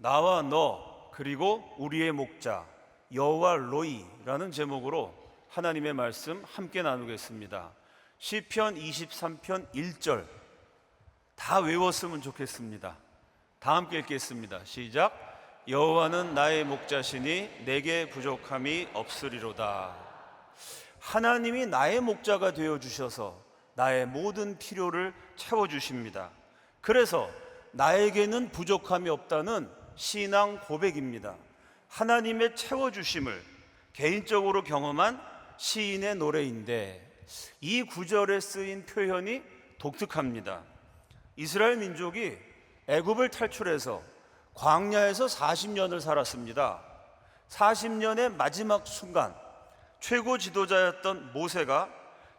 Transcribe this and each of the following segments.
나와 너 그리고 우리의 목자 여호와 로이라는 제목으로 하나님의 말씀 함께 나누겠습니다. 시편 23편 1절 다 외웠으면 좋겠습니다. 다 함께 읽겠습니다. 시작. 여호와는 나의 목자시니 내게 부족함이 없으리로다. 하나님이 나의 목자가 되어주셔서 나의 모든 필요를 채워주십니다. 그래서 나에게는 부족함이 없다는 신앙 고백입니다. 하나님의 채워주심을 개인적으로 경험한 시인의 노래인데 이 구절에 쓰인 표현이 독특합니다. 이스라엘 민족이 애굽을 탈출해서 광야에서 40년을 살았습니다. 40년의 마지막 순간 최고 지도자였던 모세가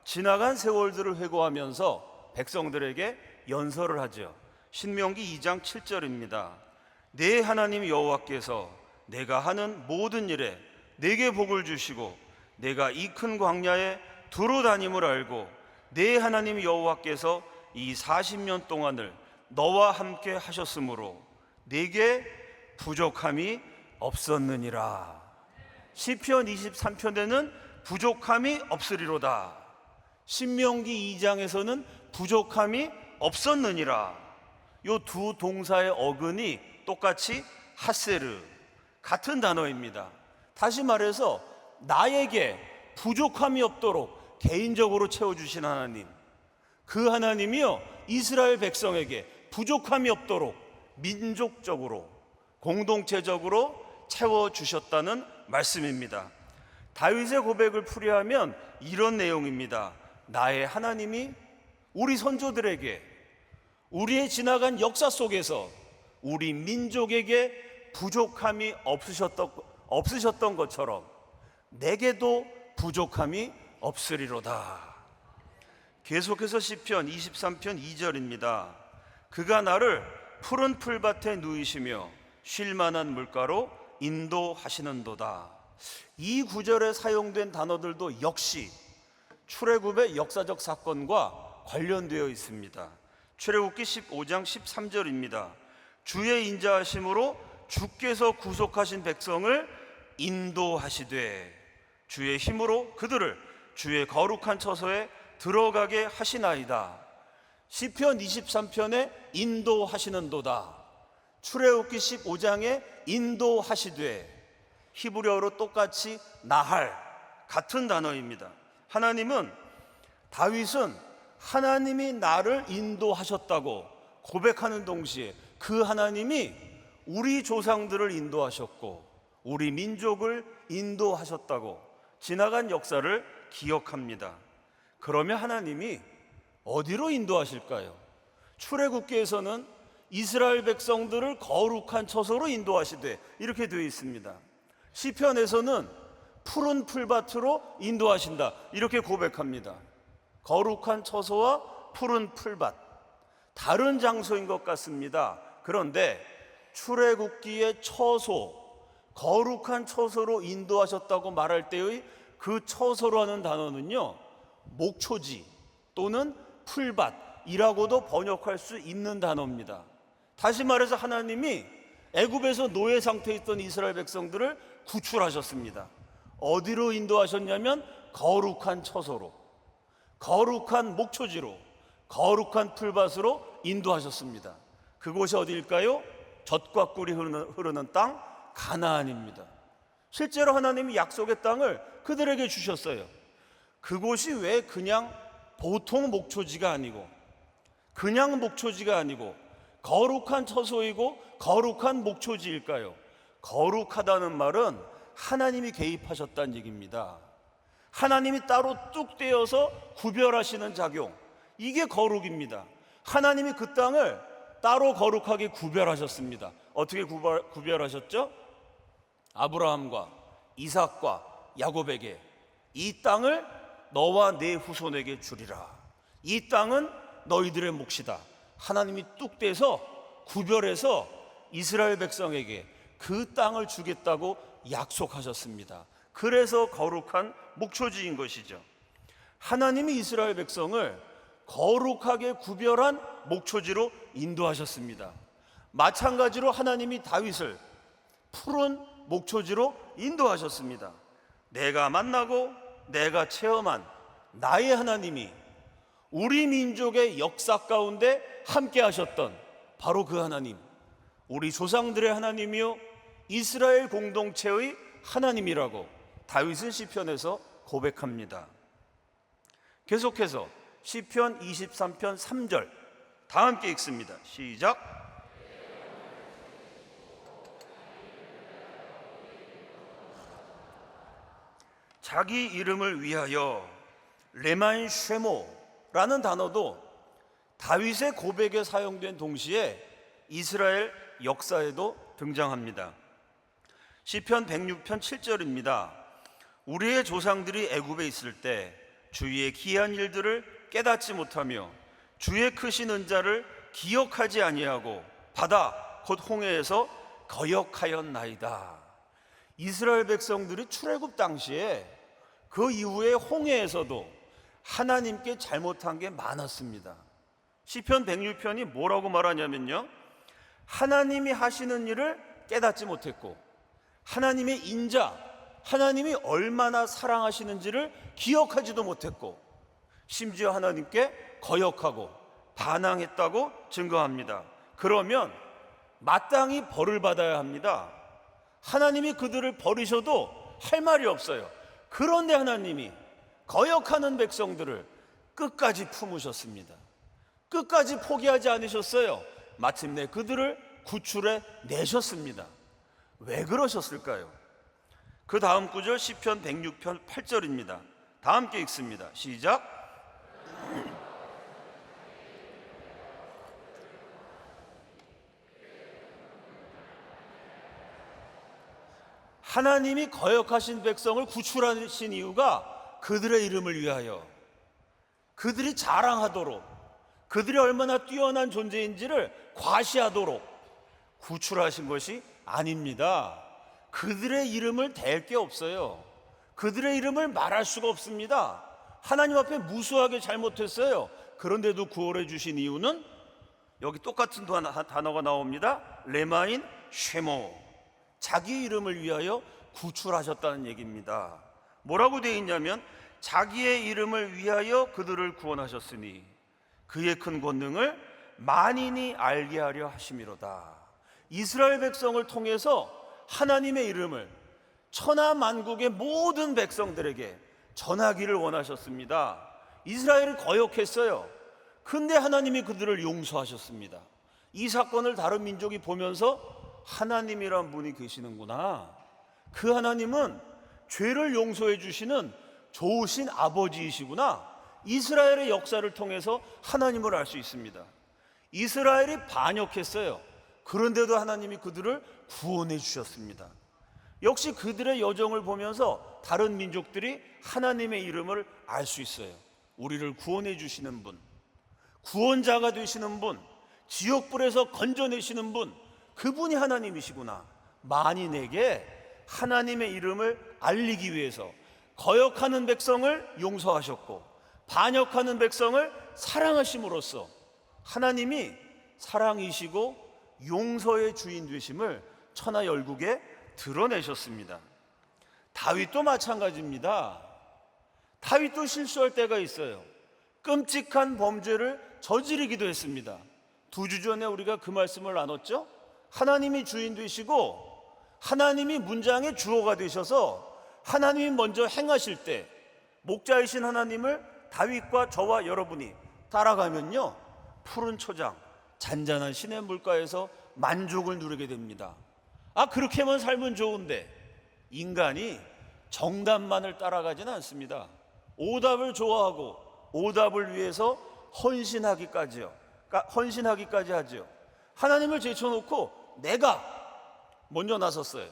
지나간 세월들을 회고하면서 백성들에게 연설을 하죠. 신명기 2장 7절입니다. 내 하나님 여호와께서 내가 하는 모든 일에 내게 복을 주시고 내가 이 큰 광야에 두루 다님을 알고 내 하나님 여호와께서 이 40년 동안을 너와 함께 하셨으므로 내게 부족함이 없었느니라. 시편 23편에는 부족함이 없으리로다. 신명기 2장에서는 부족함이 없었느니라. 요 두 동사의 어근이 똑같이 하세르, 같은 단어입니다. 다시 말해서 나에게 부족함이 없도록 개인적으로 채워주신 하나님, 그 하나님이요 이스라엘 백성에게 부족함이 없도록 민족적으로 공동체적으로 채워주셨다는 말씀입니다. 다윗의 고백을 풀이하면 이런 내용입니다. 나의 하나님이 우리 선조들에게 우리의 지나간 역사 속에서 우리 민족에게 부족함이 없으셨던 것처럼 내게도 부족함이 없으리로다. 계속해서 시편 23편 2절입니다. 그가 나를 푸른 풀밭에 누이시며 쉴만한 물가로 인도하시는도다. 이 구절에 사용된 단어들도 역시 출애굽의 역사적 사건과 관련되어 있습니다. 출애굽기 15장 13절입니다. 주의 인자하심으로 주께서 구속하신 백성을 인도하시되 주의 힘으로 그들을 주의 거룩한 처소에 들어가게 하시나이다. 시편 23편에 인도하시는도다. 출애굽기 15장에 인도하시되 히브리어로 똑같이 나할, 같은 단어입니다. 다윗은 하나님이 나를 인도하셨다고 고백하는 동시에 그 하나님이 우리 조상들을 인도하셨고 우리 민족을 인도하셨다고 지나간 역사를 기억합니다. 그러면 하나님이 어디로 인도하실까요? 출애굽기에서는 이스라엘 백성들을 거룩한 처소로 인도하시되 이렇게 되어 있습니다. 시편에서는 푸른 풀밭으로 인도하신다 이렇게 고백합니다. 거룩한 처소와 푸른 풀밭, 다른 장소인 것 같습니다. 그런데 출애굽기의 처소, 거룩한 처소로 인도하셨다고 말할 때의 그 처소로 하는 단어는요 목초지 또는 풀밭이라고도 번역할 수 있는 단어입니다. 다시 말해서 하나님이 애굽에서 노예 상태에 있던 이스라엘 백성들을 구출하셨습니다. 어디로 인도하셨냐면 거룩한 처소로, 거룩한 목초지로, 거룩한 풀밭으로 인도하셨습니다. 그곳이 어디일까요? 젖과 꿀이 흐르는 땅 가나안입니다. 실제로 하나님이 약속의 땅을 그들에게 주셨어요. 그곳이 왜 그냥 보통 목초지가 아니고 그냥 목초지가 아니고 거룩한 처소이고 거룩한 목초지일까요? 거룩하다는 말은 하나님이 개입하셨다는 얘기입니다. 하나님이 따로 뚝 떼어서 구별하시는 작용, 이게 거룩입니다. 하나님이 그 땅을 따로 거룩하게 구별하셨습니다. 어떻게 구별하셨죠? 아브라함과 이삭과 야곱에게 이 땅을 너와 네 후손에게 주리라. 이 땅은 너희들의 몫이다. 하나님이 뚝 떼서 구별해서 이스라엘 백성에게 그 땅을 주겠다고 약속하셨습니다. 그래서 거룩한 목초지인 것이죠. 하나님이 이스라엘 백성을 거룩하게 구별한 목초지로 인도하셨습니다. 마찬가지로 하나님이 다윗을 푸른 목초지로 인도하셨습니다. 내가 만나고 내가 체험한 나의 하나님이 우리 민족의 역사 가운데 함께 하셨던 바로 그 하나님, 우리 조상들의 하나님이요 이스라엘 공동체의 하나님이라고 다윗은 시편에서 고백합니다. 계속해서 시편 23편 3절 다 함께 읽습니다. 시작. 자기 이름을 위하여 레만 쉐모라는 단어도 다윗의 고백에 사용된 동시에 이스라엘 역사에도 등장합니다. 시편 106편 7절입니다. 우리의 조상들이 애굽에 있을 때 주의 기이한 일들을 깨닫지 못하며 주의 크신 은자를 기억하지 아니하고 바다 곧 홍해에서 거역하였나이다. 이스라엘 백성들이 출애굽 당시에 그 이후에 홍해에서도 하나님께 잘못한 게 많았습니다. 시편 106편이 뭐라고 말하냐면요, 하나님이 하시는 일을 깨닫지 못했고 하나님의 인자, 하나님이 얼마나 사랑하시는지를 기억하지도 못했고 심지어 하나님께 거역하고 반항했다고 증거합니다. 그러면 마땅히 벌을 받아야 합니다. 하나님이 그들을 버리셔도 할 말이 없어요. 그런데 하나님이 거역하는 백성들을 끝까지 품으셨습니다. 끝까지 포기하지 않으셨어요. 마침내 그들을 구출해 내셨습니다. 왜 그러셨을까요? 그 다음 구절 시편 106편 8절입니다. 다 함께 읽습니다. 시작. 하나님이 거역하신 백성을 구출하신 이유가 그들의 이름을 위하여, 그들이 자랑하도록, 그들이 얼마나 뛰어난 존재인지를 과시하도록 구출하신 것이 아닙니다. 그들의 이름을 댈 게 없어요. 그들의 이름을 말할 수가 없습니다. 하나님 앞에 무수하게 잘못했어요. 그런데도 구원해 주신 이유는 여기 똑같은 단어가 나옵니다. 레마인 쉐모, 자기 이름을 위하여 구출하셨다는 얘기입니다. 뭐라고 되어 있냐면 자기의 이름을 위하여 그들을 구원하셨으니 그의 큰 권능을 만인이 알게 하려 하심이로다. 이스라엘 백성을 통해서 하나님의 이름을 천하 만국의 모든 백성들에게 전하기를 원하셨습니다. 이스라엘을 거역했어요. 근데 하나님이 그들을 용서하셨습니다. 이 사건을 다른 민족이 보면서 하나님이란 분이 계시는구나, 그 하나님은 죄를 용서해 주시는 좋으신 아버지이시구나, 이스라엘의 역사를 통해서 하나님을 알 수 있습니다. 이스라엘이 반역했어요. 그런데도 하나님이 그들을 구원해 주셨습니다. 역시 그들의 여정을 보면서 다른 민족들이 하나님의 이름을 알 수 있어요. 우리를 구원해 주시는 분, 구원자가 되시는 분, 지옥불에서 건져내시는 분, 그분이 하나님이시구나. 만인에게 하나님의 이름을 알리기 위해서 거역하는 백성을 용서하셨고 반역하는 백성을 사랑하심으로써 하나님이 사랑이시고 용서의 주인 되심을 천하 열국에 드러내셨습니다. 다윗도 마찬가지입니다. 다윗도 실수할 때가 있어요. 끔찍한 범죄를 저지르기도 했습니다. 2주 전에 우리가 그 말씀을 나눴죠. 하나님이 주인 되시고 하나님이 문장의 주어가 되셔서 하나님이 먼저 행하실 때 목자이신 하나님을 다윗과 저와 여러분이 따라가면요, 푸른 초장, 잔잔한 시냇 물가에서 만족을 누리게 됩니다. 그렇게만 살면 좋은데 인간이 정답만을 따라가지는 않습니다. 오답을 좋아하고 오답을 위해서 헌신하기까지 하지요. 하나님을 제쳐놓고 내가 먼저 나섰어요.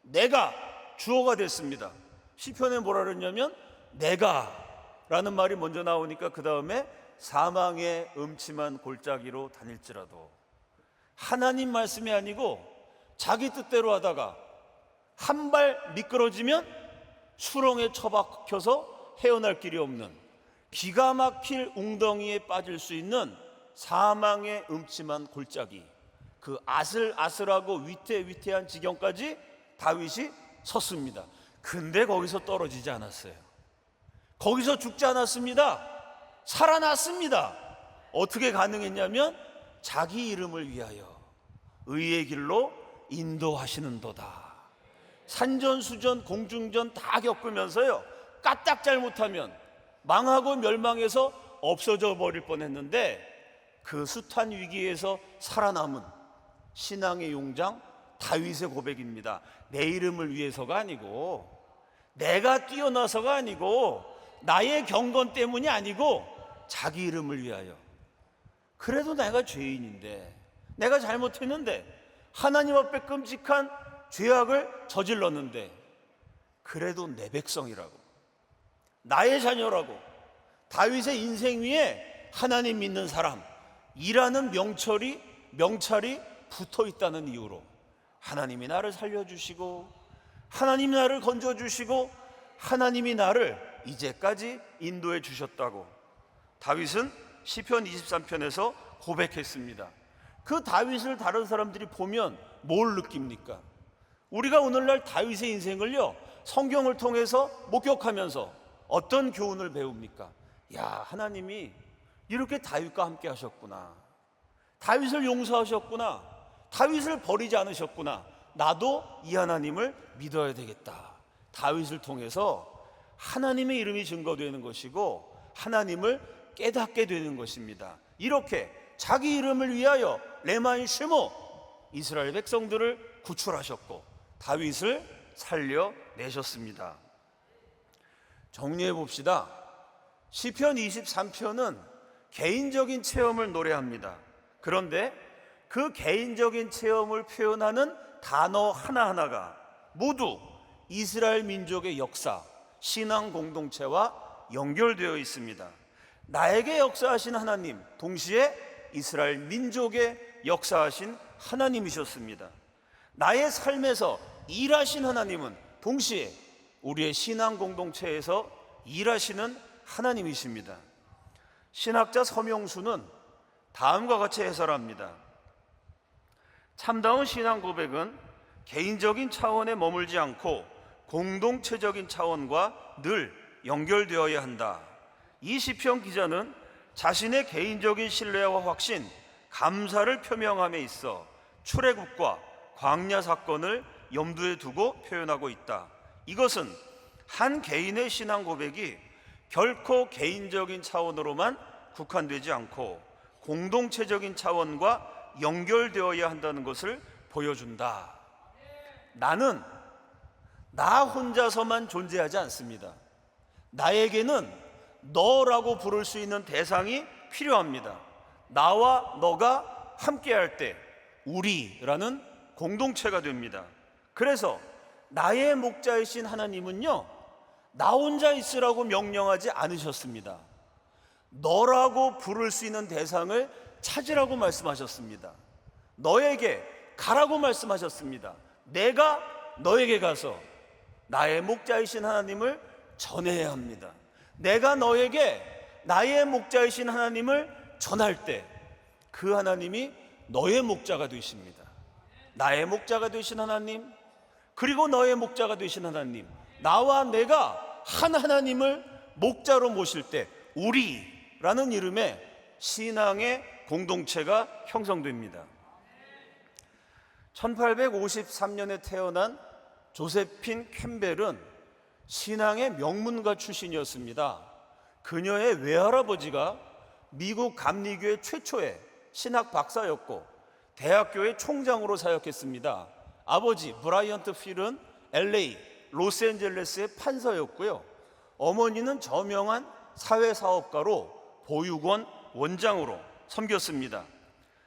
내가 주어가 됐습니다. 시편에 뭐라 그랬냐면 내가 라는 말이 먼저 나오니까 그 다음에 사망의 음침한 골짜기로 다닐지라도, 하나님 말씀이 아니고 자기 뜻대로 하다가 한 발 미끄러지면 수렁에 처박혀서 헤어날 길이 없는 기가 막힐 웅덩이에 빠질 수 있는 사망의 음침한 골짜기, 그 아슬아슬하고 위태위태한 지경까지 다윗이 섰습니다. 근데 거기서 떨어지지 않았어요. 거기서 죽지 않았습니다. 살아났습니다. 어떻게 가능했냐면 자기 이름을 위하여 의의 길로 인도하시는도다. 산전수전 공중전 다 겪으면서요, 까딱 잘못하면 망하고 멸망해서 없어져 버릴 뻔했는데 그 숱한 위기에서 살아남은 신앙의 용장 다윗의 고백입니다. 내 이름을 위해서가 아니고, 내가 뛰어나서가 아니고, 나의 경건 때문이 아니고 자기 이름을 위하여. 그래도 내가 죄인인데, 내가 잘못했는데, 하나님 앞에 끔찍한 죄악을 저질렀는데, 그래도 내 백성이라고, 나의 자녀라고, 다윗의 인생 위에 하나님 믿는 사람이라는 명찰이 붙어 있다는 이유로 하나님이 나를 살려주시고, 하나님이 나를 건져주시고, 하나님이 나를 이제까지 인도해 주셨다고 다윗은 시편 23편에서 고백했습니다. 그 다윗을 다른 사람들이 보면 뭘 느낍니까? 우리가 오늘날 다윗의 인생을요, 성경을 통해서 목격하면서 어떤 교훈을 배웁니까? 야, 하나님이 이렇게 다윗과 함께 하셨구나, 다윗을 용서하셨구나, 다윗을 버리지 않으셨구나, 나도 이 하나님을 믿어야 되겠다. 다윗을 통해서 하나님의 이름이 증거되는 것이고 하나님을 깨닫게 되는 것입니다. 이렇게 자기 이름을 위하여 레마인 쉐모 이스라엘 백성들을 구출하셨고 다윗을 살려내셨습니다. 정리해 봅시다. 시편 23편은 개인적인 체험을 노래합니다. 그런데 그 개인적인 체험을 표현하는 단어 하나하나가 모두 이스라엘 민족의 역사, 신앙 공동체와 연결되어 있습니다. 나에게 역사하신 하나님, 동시에 이스라엘 민족의 역사하신 하나님이셨습니다. 나의 삶에서 일하신 하나님은 동시에 우리의 신앙 공동체에서 일하시는 하나님이십니다. 신학자 서명수는 다음과 같이 해설합니다. 참다운 신앙 고백은 개인적인 차원에 머물지 않고 공동체적인 차원과 늘 연결되어야 한다. 이 시편 기자는 자신의 개인적인 신뢰와 확신, 감사를 표명함에 있어 출애굽과 광야 사건을 염두에 두고 표현하고 있다. 이것은 한 개인의 신앙 고백이 결코 개인적인 차원으로만 국한되지 않고 공동체적인 차원과 연결되어야 한다는 것을 보여준다. 나는 나 혼자서만 존재하지 않습니다. 나에게는 너라고 부를 수 있는 대상이 필요합니다. 나와 너가 함께할 때 우리라는 공동체가 됩니다. 그래서 나의 목자이신 하나님은요, 나 혼자 있으라고 명령하지 않으셨습니다. 너라고 부를 수 있는 대상을 찾으라고 말씀하셨습니다. 너에게 가라고 말씀하셨습니다. 내가 너에게 가서 나의 목자이신 하나님을 전해야 합니다. 내가 너에게 나의 목자이신 하나님을 전할 때 그 하나님이 너의 목자가 되십니다. 나의 목자가 되신 하나님, 그리고 너의 목자가 되신 하나님, 나와 내가 한 하나님을 목자로 모실 때 우리라는 이름의 신앙의 공동체가 형성됩니다. 1853년에 태어난 조세핀 캠벨은 신앙의 명문가 출신이었습니다. 그녀의 외할아버지가 미국 감리교회 최초의 신학 박사였고 대학교의 총장으로 사역했습니다. 아버지 브라이언트 필은 LA, 로스앤젤레스의 판사였고요. 어머니는 저명한 사회사업가로 보육원 원장으로 섬겼습니다.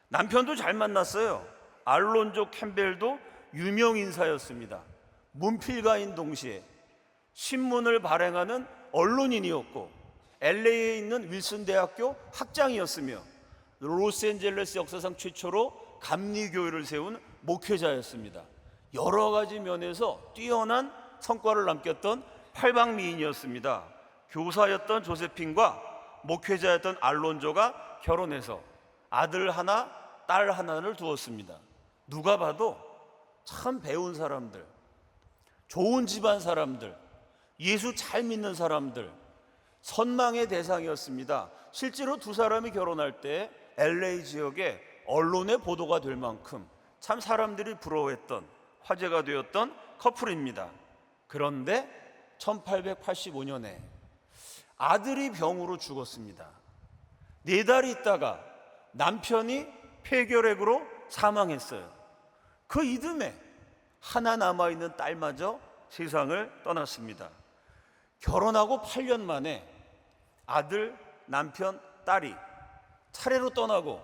남편도 잘 만났어요. 알론조 캠벨도 유명 인사였습니다. 문필가인 동시에 신문을 발행하는 언론인이었고 LA에 있는 윌슨 대학교 학장이었으며 로스앤젤레스 역사상 최초로 감리교회를 세운 목회자였습니다. 여러 가지 면에서 뛰어난 성과를 남겼던 팔방미인이었습니다. 교사였던 조세핀과 목회자였던 알론조가 결혼해서 아들 하나, 딸 하나를 두었습니다. 누가 봐도 참 배운 사람들, 좋은 집안 사람들, 예수 잘 믿는 사람들, 선망의 대상이었습니다. 실제로 두 사람이 결혼할 때 LA 지역에 언론에 보도가 될 만큼 참 사람들이 부러워했던, 화제가 되었던 커플입니다. 그런데 1885년에 아들이 병으로 죽었습니다. 4달 있다가 남편이 폐결핵으로 사망했어요. 그 이듬해 하나 남아있는 딸마저 세상을 떠났습니다. 결혼하고 8년 만에 아들, 남편, 딸이 차례로 떠나고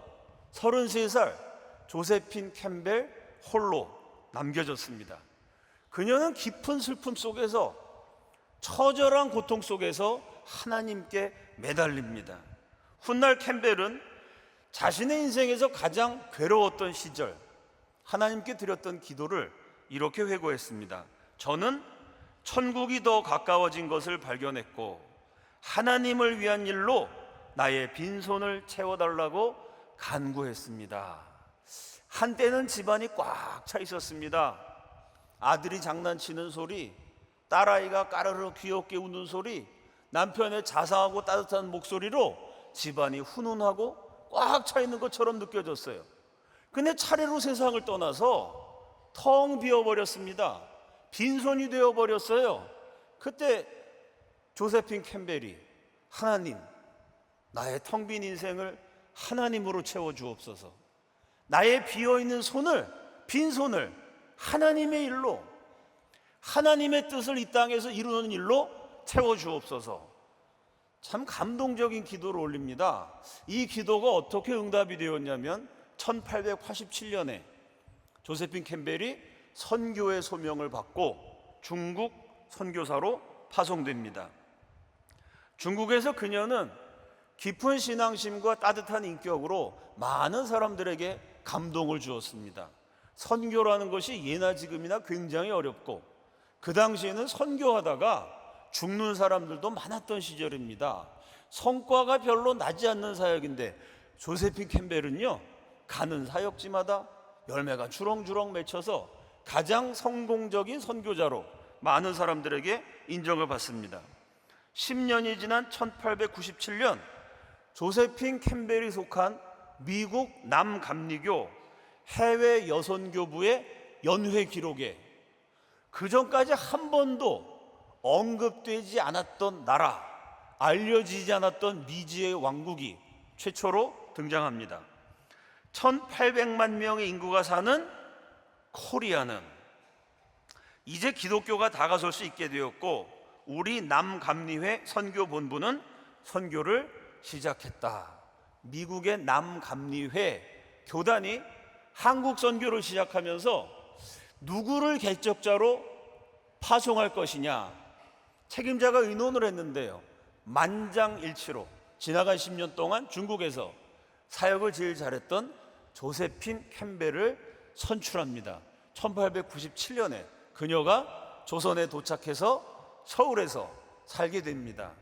33살 조세핀 캠벨 홀로 남겨졌습니다. 그녀는 깊은 슬픔 속에서, 처절한 고통 속에서 하나님께 매달립니다. 훗날 캠벨은 자신의 인생에서 가장 괴로웠던 시절 하나님께 드렸던 기도를 이렇게 회고했습니다. 저는 천국이 더 가까워진 것을 발견했고 하나님을 위한 일로 나의 빈손을 채워달라고 간구했습니다. 한때는 집안이 꽉 차 있었습니다. 아들이 장난치는 소리, 딸아이가 까르르 귀엽게 웃는 소리, 남편의 자상하고 따뜻한 목소리로 집안이 훈훈하고 꽉 차 있는 것처럼 느껴졌어요. 근데 차례로 세상을 떠나서 텅 비어버렸습니다. 빈손이 되어버렸어요. 그때 조세핀 캠벨이 하나님, 나의 텅 빈 인생을 하나님으로 채워주옵소서, 나의 비어있는 손을, 빈손을 하나님의 일로, 하나님의 뜻을 이 땅에서 이루는 일로 채워주옵소서. 참 감동적인 기도를 올립니다. 이 기도가 어떻게 응답이 되었냐면 1887년에 조세핀 캠벨이 선교의 소명을 받고 중국 선교사로 파송됩니다. 중국에서 그녀는 깊은 신앙심과 따뜻한 인격으로 많은 사람들에게 감동을 주었습니다. 선교라는 것이 예나 지금이나 굉장히 어렵고 그 당시에는 선교하다가 죽는 사람들도 많았던 시절입니다. 성과가 별로 나지 않는 사역인데 조세핀 캠벨은요, 가는 사역지마다 열매가 주렁주렁 맺혀서 가장 성공적인 선교자로 많은 사람들에게 인정을 받습니다. 10년이 지난 1897년 조세핀 캠벨이 속한 미국 남감리교 해외 여선교부의 연회 기록에 그전까지 한 번도 언급되지 않았던 나라, 알려지지 않았던 미지의 왕국이 최초로 등장합니다. 1800만 명의 인구가 사는 코리아는 이제 기독교가 다가설 수 있게 되었고 우리 남감리회 선교본부는 선교를 시작했다. 미국의 남감리회 교단이 한국 선교를 시작하면서 누구를 개척자로 파송할 것이냐 책임자가 의논을 했는데요, 만장일치로 지나간 10년 동안 중국에서 사역을 제일 잘했던 조세핀 캠벨을 선출합니다. 1897년에 그녀가 조선에 도착해서 서울에서 살게 됩니다.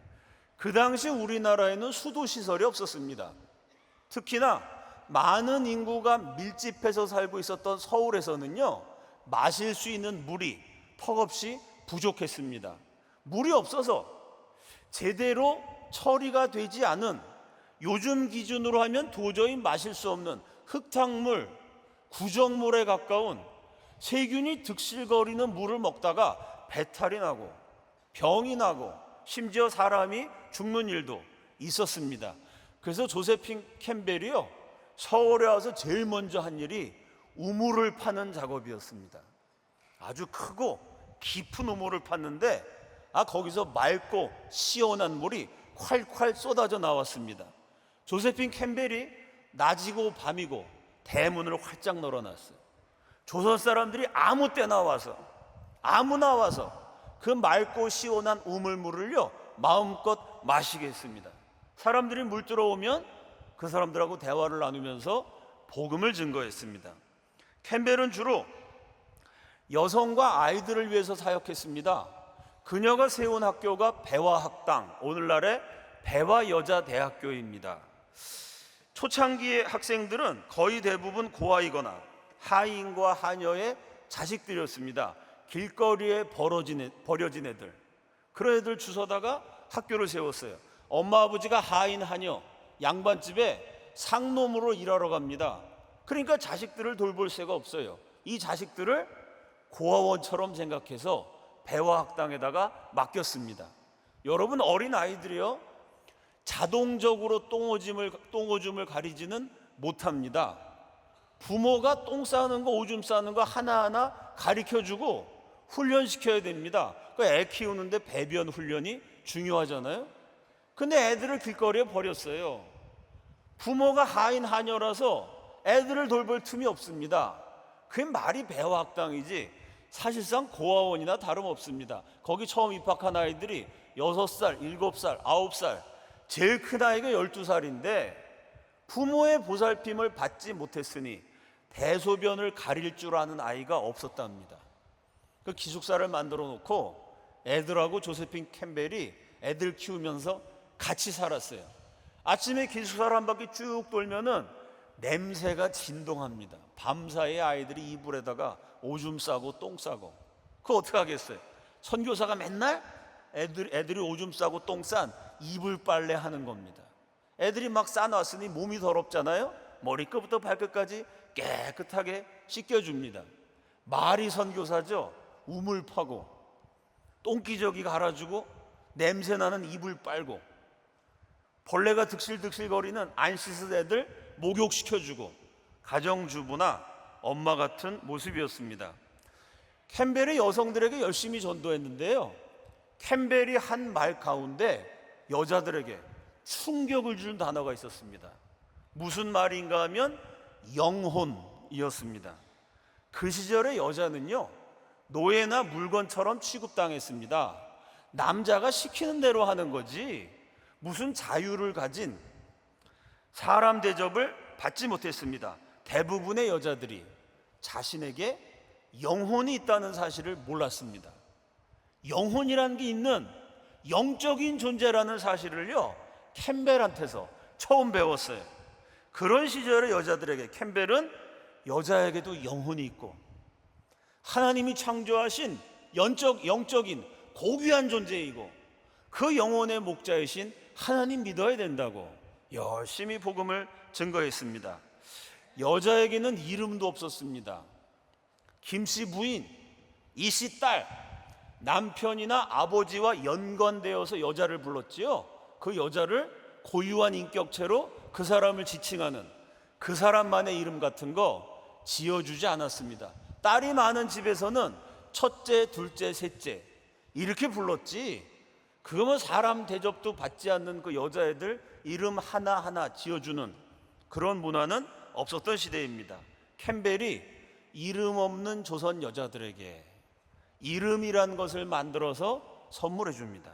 그 당시 우리나라에는 수도시설이 없었습니다. 특히나 많은 인구가 밀집해서 살고 있었던 서울에서는요, 마실 수 있는 물이 턱없이 부족했습니다. 물이 없어서 제대로 처리가 되지 않은, 요즘 기준으로 하면 도저히 마실 수 없는 흙탕물, 구정물에 가까운 세균이 득실거리는 물을 먹다가 배탈이 나고 병이 나고 심지어 사람이 죽는 일도 있었습니다. 그래서 조세핀 캠벨이요, 서울에 와서 제일 먼저 한 일이 우물을 파는 작업이었습니다. 아주 크고 깊은 우물을 팠는데 거기서 맑고 시원한 물이 콸콸 쏟아져 나왔습니다. 조세핀 캠벨이 낮이고 밤이고 대문을 활짝 널어놨어요. 조선 사람들이 아무 때나 와서, 아무나 와서 그 맑고 시원한 우물물을요 마음껏 마시겠습니다. 사람들이 물 들어오면 그 사람들하고 대화를 나누면서 복음을 증거했습니다. 캠벨은 주로 여성과 아이들을 위해서 사역했습니다. 그녀가 세운 학교가 배화학당, 오늘날의 배화여자대학교입니다. 초창기의 학생들은 거의 대부분 고아이거나 하인과 하녀의 자식들이었습니다. 길거리에 버려진 애들, 그런 애들 주워다가 학교를 세웠어요. 엄마 아버지가 하인 하녀 양반집에 상놈으로 일하러 갑니다. 그러니까 자식들을 돌볼 새가 없어요. 이 자식들을 고아원처럼 생각해서 배화학당에다가 맡겼습니다. 여러분, 어린 아이들이요, 자동적으로 똥오줌을 가리지는 못합니다. 부모가 똥 싸는 거, 오줌 싸는 거 하나하나 가르쳐주고 훈련시켜야 됩니다. 애 키우는데 배변 훈련이 중요하잖아요. 근데 애들을 길거리에 버렸어요. 부모가 하인 하녀라서 애들을 돌볼 틈이 없습니다. 그게 말이 배화학당이지 사실상 고아원이나 다름없습니다. 거기 처음 입학한 아이들이 6살, 7살, 9살, 제일 큰 아이가 12살인데 부모의 보살핌을 받지 못했으니 대소변을 가릴 줄 아는 아이가 없었답니다. 그 기숙사를 만들어 놓고 애들하고 조세핀 캠벨이 애들 키우면서 같이 살았어요. 아침에 기숙사를 한 바퀴 쭉 돌면은 냄새가 진동합니다. 밤사이에 아이들이 이불에다가 오줌 싸고 똥 싸고. 그거 어떻게 하겠어요? 선교사가 맨날 애들이 오줌 싸고 똥 싼 이불 빨래 하는 겁니다. 애들이 막 싸놨으니 몸이 더럽잖아요. 머리끝부터 발끝까지 깨끗하게 씻겨줍니다. 말이 선교사죠. 우물 파고 똥기저귀 갈아주고 냄새나는 이불 빨고 벌레가 득실득실거리는 안 씻은 애들 목욕시켜주고 가정주부나 엄마 같은 모습이었습니다. 캠벨이 여성들에게 열심히 전도했는데요, 캠벨이 한 말 가운데 여자들에게 충격을 준 단어가 있었습니다. 무슨 말인가 하면 영혼이었습니다. 그 시절의 여자는요, 노예나 물건처럼 취급당했습니다. 남자가 시키는 대로 하는 거지 무슨 자유를 가진 사람 대접을 받지 못했습니다. 대부분의 여자들이 자신에게 영혼이 있다는 사실을 몰랐습니다. 영혼이라는 게 있는 영적인 존재라는 사실을요, 캠벨한테서 처음 배웠어요. 그런 시절의 여자들에게 캠벨은 여자에게도 영혼이 있고 하나님이 창조하신 영적인 고귀한 존재이고 그 영혼의 목자이신 하나님 믿어야 된다고 열심히 복음을 증거했습니다. 여자에게는 이름도 없었습니다. 김씨 부인, 이씨 딸, 남편이나 아버지와 연관되어서 여자를 불렀지요. 그 여자를 고유한 인격체로 그 사람을 지칭하는 그 사람만의 이름 같은 거 지어주지 않았습니다. 딸이 많은 집에서는 첫째, 둘째, 셋째 이렇게 불렀지, 그거면 사람 대접도 받지 않는 그 여자애들 이름 하나하나 지어주는 그런 문화는 없었던 시대입니다. 캠벨이 이름 없는 조선 여자들에게 이름이란 것을 만들어서 선물해 줍니다.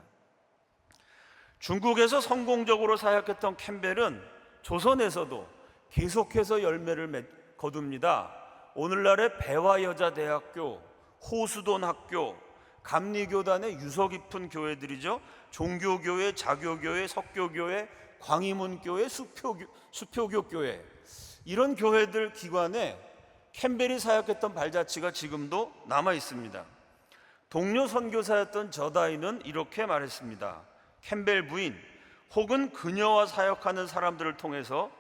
중국에서 성공적으로 사역했던 캠벨은 조선에서도 계속해서 열매를 거둡니다. 오늘날의 배화여자대학교, 호수돈 학교, 감리교단의 유서 깊은 교회들이죠. 종교교회, 자교교회, 석교교회, 광희문교회, 수표교교회, 이런 교회들 기관에 캠벨이 사역했던 발자취가 지금도 남아 있습니다. 동료 선교사였던 저다이는 이렇게 말했습니다. 캠벨 부인 혹은 그녀와 사역하는 사람들을 통해서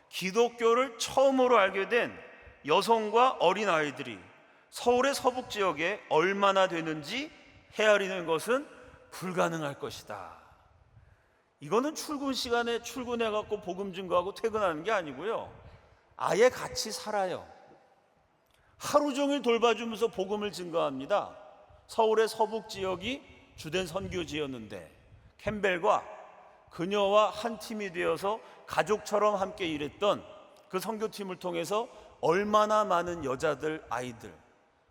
기독교를 처음으로 알게 된 여성과 어린아이들이 서울의 서북 지역에 얼마나 되는지 헤아리는 것은 불가능할 것이다. 이거는 출근 시간에 출근해갖고 복음 증거하고 퇴근하는 게 아니고요, 아예 같이 살아요. 하루 종일 돌봐주면서 복음을 증거합니다. 서울의 서북 지역이 주된 선교지였는데 캠벨과 그녀와 한 팀이 되어서 가족처럼 함께 일했던 그 선교팀을 통해서 얼마나 많은 여자들, 아이들,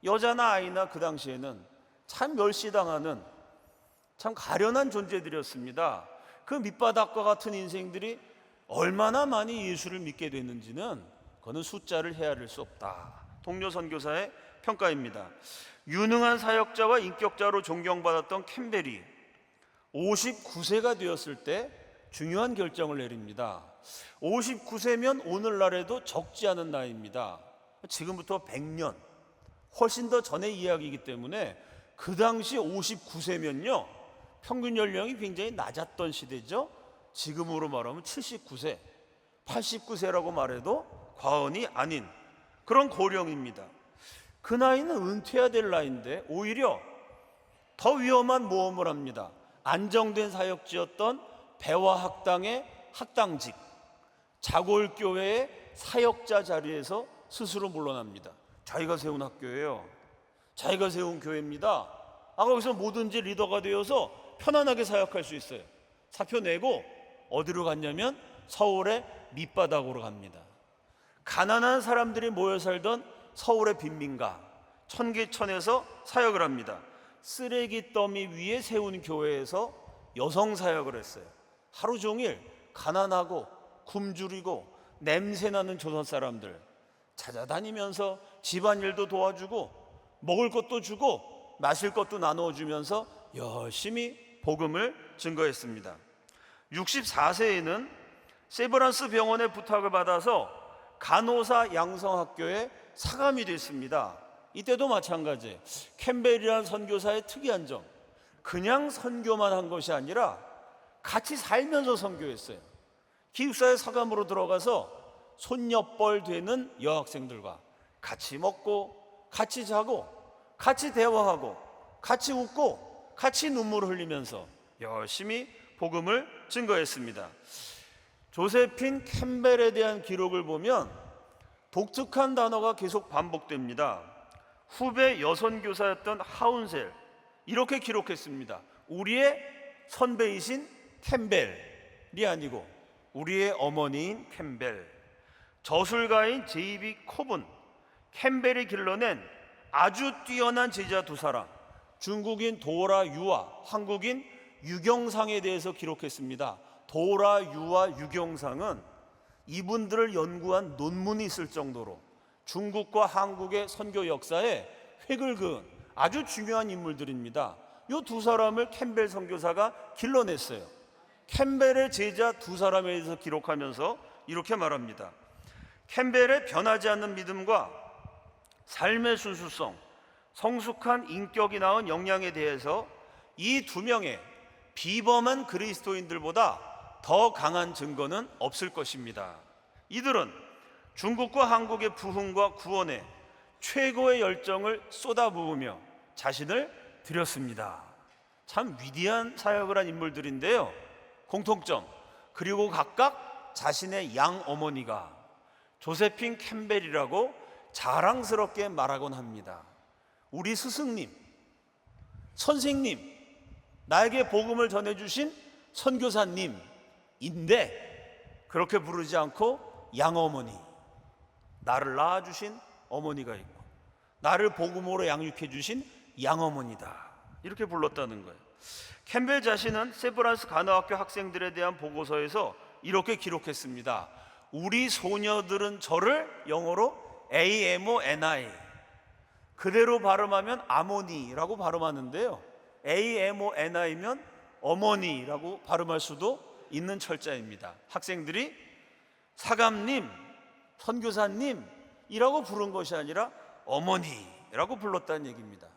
여자나 아이나 그 당시에는 참 멸시당하는 참 가련한 존재들이었습니다. 그 밑바닥과 같은 인생들이 얼마나 많이 예수를 믿게 됐는지는 그거는 숫자를 헤아릴 수 없다. 동료 선교사의 평가입니다. 유능한 사역자와 인격자로 존경받았던 캠벨이 59세가 되었을 때 중요한 결정을 내립니다. 59세면 오늘날에도 적지 않은 나이입니다. 지금부터 100년 훨씬 더 전의 이야기이기 때문에 그 당시 59세면요 평균 연령이 굉장히 낮았던 시대죠. 지금으로 말하면 79세, 89세라고 말해도 과언이 아닌 그런 고령입니다. 그 나이는 은퇴해야 될 나이인데 오히려 더 위험한 모험을 합니다. 안정된 사역지였던 배화학당의 학당직, 자골교회의 사역자 자리에서 스스로 물러납니다. 자기가 세운 학교예요. 자기가 세운 교회입니다. 거기서 뭐든지 리더가 되어서 편안하게 사역할 수 있어요. 사표 내고 어디로 갔냐면 서울의 밑바닥으로 갑니다. 가난한 사람들이 모여 살던 서울의 빈민가 천계천에서 사역을 합니다. 쓰레기 더미 위에 세운 교회에서 여성 사역을 했어요. 하루 종일 가난하고 굶주리고 냄새나는 조선 사람들 찾아다니면서 집안일도 도와주고 먹을 것도 주고 마실 것도 나누어주면서 열심히 복음을 증거했습니다. 64세에는 세브란스 병원의 부탁을 받아서 간호사 양성학교에 사감이 됐습니다. 이때도 마찬가지. 캠벨이라는 선교사의 특이한 점, 그냥 선교만 한 것이 아니라 같이 살면서 선교했어요. 기숙사에 사감으로 들어가서 손녀뻘 되는 여학생들과 같이 먹고 같이 자고 같이 대화하고 같이 웃고 같이 눈물을 흘리면서 열심히 복음을 증거했습니다. 조세핀 캠벨에 대한 기록을 보면 독특한 단어가 계속 반복됩니다. 후배 여선교사였던 하운셀 이렇게 기록했습니다. 우리의 선배이신 캠벨이 아니고 우리의 어머니인 캠벨. 저술가인 제이비 콥은 캠벨이 길러낸 아주 뛰어난 제자 두 사람, 중국인 도라 유와 한국인 유경상에 대해서 기록했습니다. 도라 유와 유경상은 이분들을 연구한 논문이 있을 정도로 중국과 한국의 선교 역사에 획을 그은 아주 중요한 인물들입니다. 이 두 사람을 캠벨 선교사가 길러냈어요. 캠벨의 제자 두 사람에 대해서 기록하면서 이렇게 말합니다. 캠벨의 변하지 않는 믿음과 삶의 순수성, 성숙한 인격이 낳은 역량에 대해서 이 두 명의 비범한 그리스도인들보다 더 강한 증거는 없을 것입니다. 이들은 중국과 한국의 부흥과 구원에 최고의 열정을 쏟아부으며 자신을 드렸습니다. 참 위대한 사역을 한 인물들인데요. 공통점, 그리고 각각 자신의 양어머니가 조세핀 캠벨이라고 자랑스럽게 말하곤 합니다. 우리 스승님, 선생님, 나에게 복음을 전해주신 선교사님인데 그렇게 부르지 않고 양어머니, 나를 낳아주신 어머니가 있고 나를 복음으로 양육해 주신 양어머니다 이렇게 불렀다는 거예요. 캠벨 자신은 세브란스 간호학교 학생들에 대한 보고서에서 이렇게 기록했습니다. 우리 소녀들은 저를 영어로 AMONI, 그대로 발음하면 아모니라고 발음하는데요, AMONI면 어머니라고 발음할 수도 있는 철자입니다. 학생들이 사감님, 선교사님이라고 부른 것이 아니라 어머니라고 불렀다는 얘기입니다.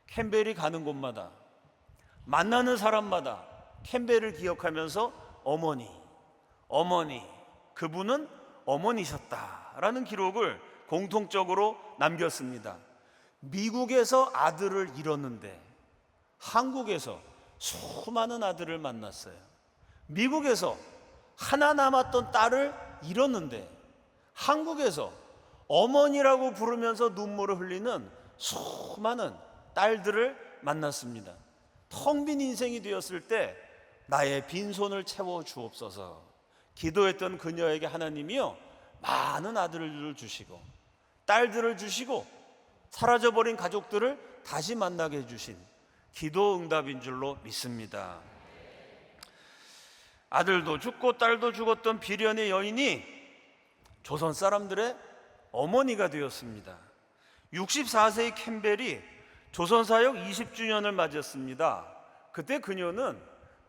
캠벨이 가는 곳마다 만나는 사람마다 캠벨을 기억하면서 어머니, 어머니, 그분은 어머니셨다라는 기록을 공통적으로 남겼습니다. 미국에서 아들을 잃었는데 한국에서 수많은 아들을 만났어요. 미국에서 하나 남았던 딸을 잃었는데 한국에서 어머니라고 부르면서 눈물을 흘리는 수많은 딸들을 만났습니다. 텅 빈 인생이 되었을 때 나의 빈손을 채워 주옵소서 기도했던 그녀에게 하나님이요 많은 아들을 주시고 딸들을 주시고 사라져버린 가족들을 다시 만나게 해주신 기도 응답인 줄로 믿습니다. 아들도 죽고 딸도 죽었던 비련의 여인이 조선 사람들의 어머니가 되었습니다. 64세의 캠벨이 조선사역 20주년을 맞이했습니다. 그때 그녀는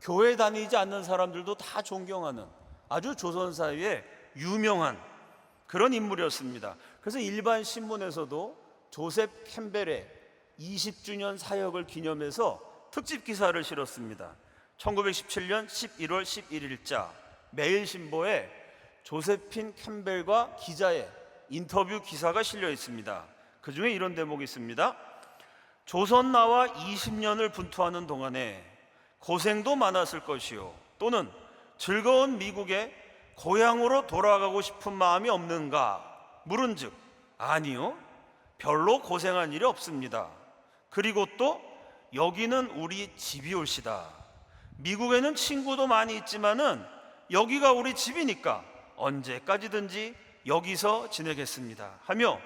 교회 다니지 않는 사람들도 다 존경하는 아주 조선 사회의 유명한 그런 인물이었습니다. 그래서 일반 신문에서도 조셉 캠벨의 20주년 사역을 기념해서 특집 기사를 실었습니다. 1917년 11월 11일자 매일신보에 조세핀 캠벨과 기자의 인터뷰 기사가 실려 있습니다. 그 중에 이런 대목이 있습니다. 조선 나와 20년을 분투하는 동안에 고생도 많았을 것이요, 또는 즐거운 미국에 고향으로 돌아가고 싶은 마음이 없는가 물은즉 아니요, 별로 고생한 일이 없습니다. 그리고 또 여기는 우리 집이올시다. 미국에는 친구도 많이 있지만은 여기가 우리 집이니까 언제까지든지 여기서 지내겠습니다 하며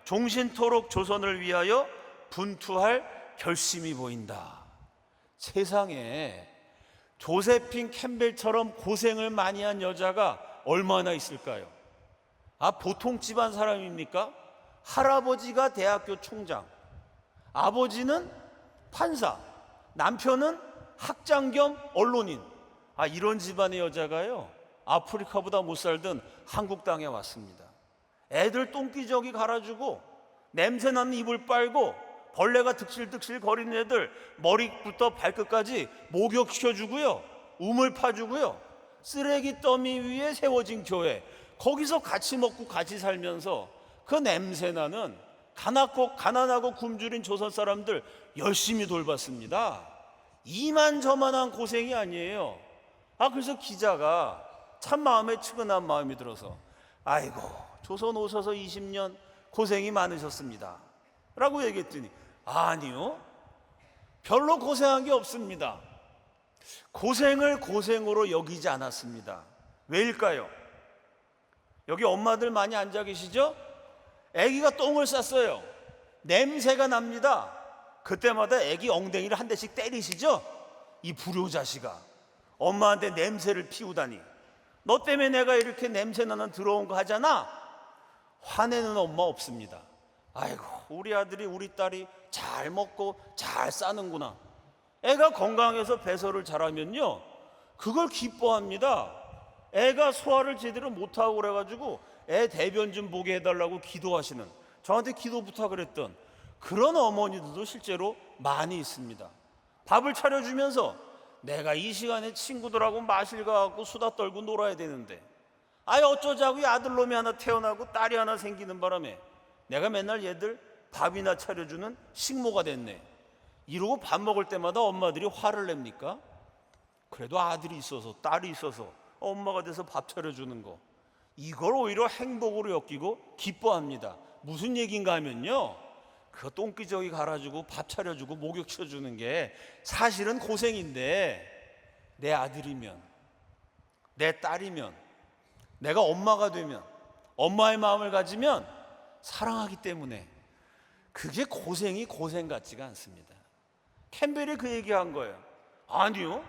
종신토록 조선을 위하여 분투할 결심이 보인다. 세상에 조세핀 캠벨처럼 고생을 많이 한 여자가 얼마나 있을까요? 보통 집안 사람입니까? 할아버지가 대학교 총장, 아버지는 판사, 남편은 학장 겸 언론인. 이런 집안의 여자가요, 아프리카보다 못 살던 한국 땅에 왔습니다. 애들 똥기저귀 갈아주고 냄새나는 이불 빨고 벌레가 득실득실 거리는 애들 머리부터 발끝까지 목욕시켜주고요, 우물 파주고요, 쓰레기 더미 위에 세워진 교회, 거기서 같이 먹고 같이 살면서 그 냄새나는 가난하고 굶주린 조선 사람들 열심히 돌봤습니다. 이만저만한 고생이 아니에요. 그래서 기자가 참 마음에 측은한 마음이 들어서 아이고, 조선 오셔서 20년 고생이 많으셨습니다 라고 얘기했더니 아니요, 별로 고생한 게 없습니다. 고생을 고생으로 여기지 않았습니다. 왜일까요? 여기 엄마들 많이 앉아 계시죠? 아기가 똥을 쌌어요. 냄새가 납니다. 그때마다 아기 엉덩이를 한 대씩 때리시죠? 이 불효자식아, 엄마한테 냄새를 피우다니. 너 때문에 내가 이렇게 냄새나는 더러운 거 하잖아. 화내는 엄마 없습니다. 아이고, 우리 아들이 우리 딸이 잘 먹고 잘 싸는구나. 애가 건강해서 배설을 잘하면요, 그걸 기뻐합니다. 애가 소화를 제대로 못하고 그래가지고 애 대변 좀 보게 해달라고 기도하시는, 저한테 기도 부탁을 했던 그런 어머니들도 실제로 많이 있습니다. 밥을 차려주면서 내가 이 시간에 친구들하고 마실 가갖고 수다 떨고 놀아야 되는데 어쩌자고 이 아들놈이 하나 태어나고 딸이 하나 생기는 바람에 내가 맨날 얘들 밥이나 차려주는 식모가 됐네. 이러고 밥 먹을 때마다 엄마들이 화를 냅니까? 그래도 아들이 있어서 딸이 있어서 엄마가 돼서 밥 차려주는 거, 이걸 오히려 행복으로 엮이고 기뻐합니다. 무슨 얘기인가 하면요, 그 똥기저귀 갈아주고 밥 차려주고 목욕 시켜주는 게 사실은 고생인데 내 아들이면, 내 딸이면, 내가 엄마가 되면, 엄마의 마음을 가지면 사랑하기 때문에 그게 고생이 고생 같지가 않습니다. 캠벨이 그 얘기한 거예요. 아니요,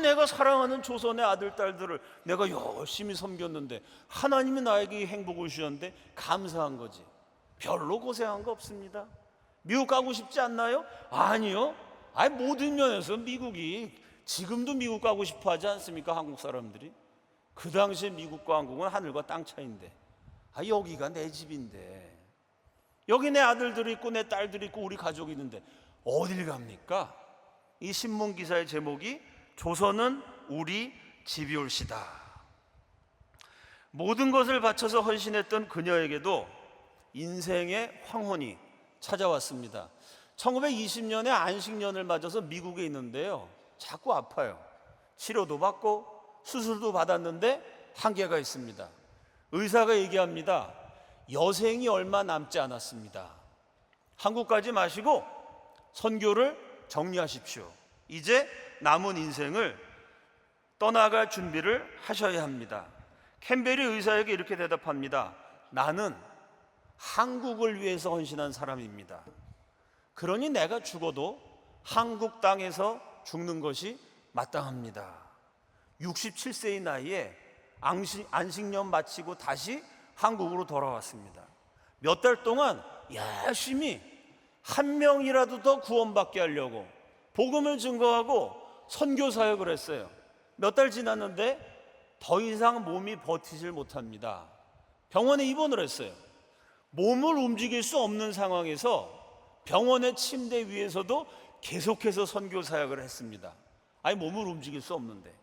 내가 사랑하는 조선의 아들, 딸들을 내가 열심히 섬겼는데 하나님이 나에게 행복을 주셨는데 감사한 거지. 별로 고생한 거 없습니다. 미국 가고 싶지 않나요? 아니요. 모든 면에서 미국이, 지금도 미국 가고 싶어 하지 않습니까? 한국 사람들이. 그 당시에 미국과 한국은 하늘과 땅 차이인데 여기가 내 집인데, 여기 내 아들들이 있고 내 딸들이 있고 우리 가족이 있는데 어딜 갑니까? 이 신문 기사의 제목이 조선은 우리 집이올시다. 모든 것을 바쳐서 헌신했던 그녀에게도 인생의 황혼이 찾아왔습니다. 1920년에 안식년을 맞아서 미국에 있는데요, 자꾸 아파요. 치료도 받고 수술도 받았는데 한계가 있습니다. 의사가 얘기합니다. 여생이 얼마 남지 않았습니다. 한국까지 마시고 선교를 정리하십시오. 이제 남은 인생을 떠나갈 준비를 하셔야 합니다. 캠벨이 의사에게 이렇게 대답합니다. 나는 한국을 위해서 헌신한 사람입니다. 그러니 내가 죽어도 한국 땅에서 죽는 것이 마땅합니다. 67세의 나이에 안식년 마치고 다시 한국으로 돌아왔습니다. 몇 달 동안 열심히 한 명이라도 더 구원받게 하려고 복음을 증거하고 선교 사역을 했어요. 몇 달 지났는데 더 이상 몸이 버티질 못합니다. 병원에 입원을 했어요. 몸을 움직일 수 없는 상황에서 병원의 침대 위에서도 계속해서 선교 사역을 했습니다. 아니, 몸을 움직일 수 없는데,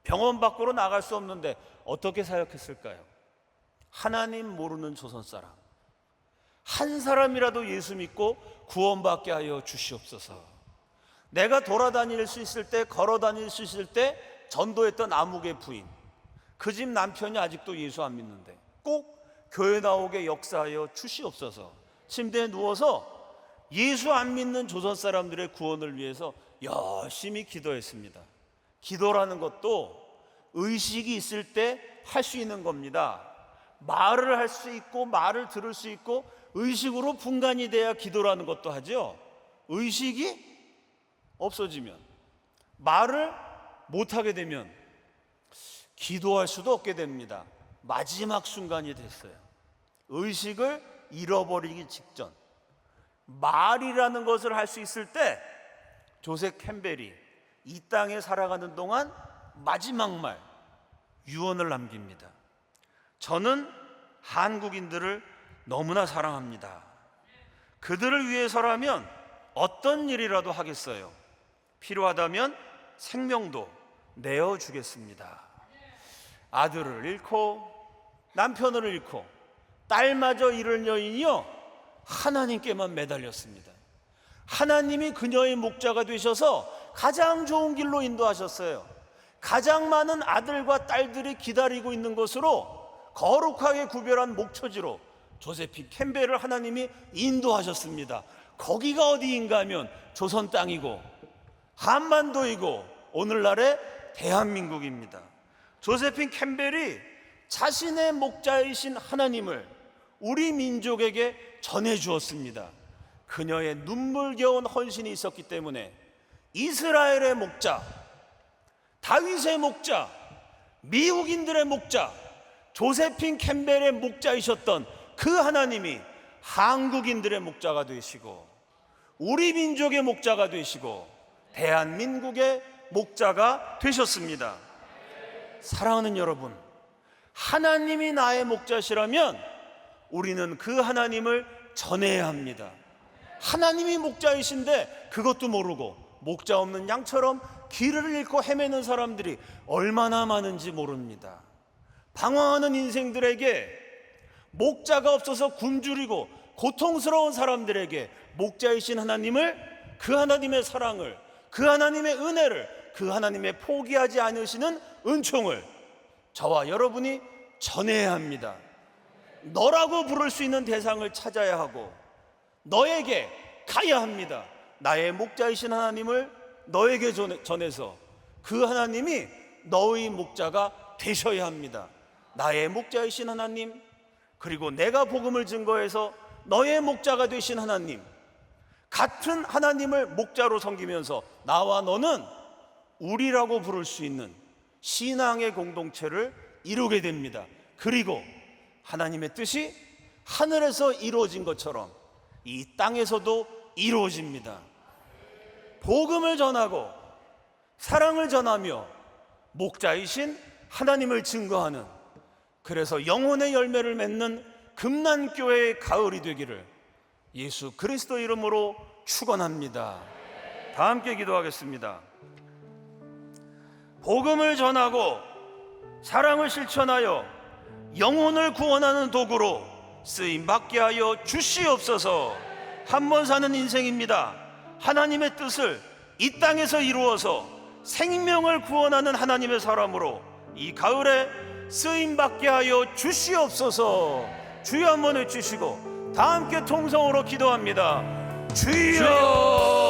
병원 밖으로 나갈 수 없는데 어떻게 사역했을까요? 하나님 모르는 조선 사람, 한 사람이라도 예수 믿고 구원받게 하여 주시옵소서. 내가 돌아다닐 수 있을 때, 걸어 다닐 수 있을 때 전도했던 아무개 부인, 그 집 남편이 아직도 예수 안 믿는데 꼭 교회 나오게 역사하여 주시옵소서. 침대에 누워서 예수 안 믿는 조선 사람들의 구원을 위해서 열심히 기도했습니다. 기도라는 것도 의식이 있을 때 할 수 있는 겁니다. 말을 할 수 있고 말을 들을 수 있고 의식으로 분간이 돼야 기도라는 것도 하죠. 의식이 없어지면, 말을 못하게 되면 기도할 수도 없게 됩니다. 마지막 순간이 됐어요. 의식을 잃어버리기 직전, 말이라는 것을 할 수 있을 때 조셉 캠벨이 이 땅에 살아가는 동안 마지막 말, 유언을 남깁니다. 저는 한국인들을 너무나 사랑합니다. 그들을 위해서라면 어떤 일이라도 하겠어요. 필요하다면 생명도 내어주겠습니다. 아들을 잃고 남편을 잃고 딸마저 잃은 여인이요, 하나님께만 매달렸습니다. 하나님이 그녀의 목자가 되셔서 가장 좋은 길로 인도하셨어요. 가장 많은 아들과 딸들이 기다리고 있는 곳으로, 거룩하게 구별한 목초지로 조세핀 캠벨을 하나님이 인도하셨습니다. 거기가 어디인가 하면 조선 땅이고 한반도이고 오늘날의 대한민국입니다. 조세핀 캠벨이 자신의 목자이신 하나님을 우리 민족에게 전해주었습니다. 그녀의 눈물겨운 헌신이 있었기 때문에 이스라엘의 목자, 다윗의 목자, 미국인들의 목자, 조세핀 캠벨의 목자이셨던 그 하나님이 한국인들의 목자가 되시고 우리 민족의 목자가 되시고 대한민국의 목자가 되셨습니다. 사랑하는 여러분, 하나님이 나의 목자시라면 우리는 그 하나님을 전해야 합니다. 하나님이 목자이신데 그것도 모르고 목자 없는 양처럼 길을 잃고 헤매는 사람들이 얼마나 많은지 모릅니다. 방황하는 인생들에게, 목자가 없어서 굶주리고 고통스러운 사람들에게 목자이신 하나님을, 그 하나님의 사랑을, 그 하나님의 은혜를, 그 하나님의 포기하지 않으시는 은총을 저와 여러분이 전해야 합니다. 너라고 부를 수 있는 대상을 찾아야 하고 너에게 가야 합니다. 나의 목자이신 하나님을 너에게 전해서 그 하나님이 너의 목자가 되셔야 합니다. 나의 목자이신 하나님, 그리고 내가 복음을 증거해서 너의 목자가 되신 하나님, 같은 하나님을 목자로 섬기면서 나와 너는 우리라고 부를 수 있는 신앙의 공동체를 이루게 됩니다. 그리고 하나님의 뜻이 하늘에서 이루어진 것처럼 이 땅에서도 이루어집니다. 복음을 전하고 사랑을 전하며 목자이신 하나님을 증거하는, 그래서 영혼의 열매를 맺는 금난교회의 가을이 되기를 예수 그리스도 이름으로 축원합니다. 다 함께 기도하겠습니다. 복음을 전하고 사랑을 실천하여 영혼을 구원하는 도구로 쓰임받게 하여 주시옵소서. 한 번 사는 인생입니다. 하나님의 뜻을 이 땅에서 이루어서 생명을 구원하는 하나님의 사람으로 이 가을에 쓰임받게 하여 주시옵소서. 주여 한번 외치시고 다 함께 통성으로 기도합니다. 주여.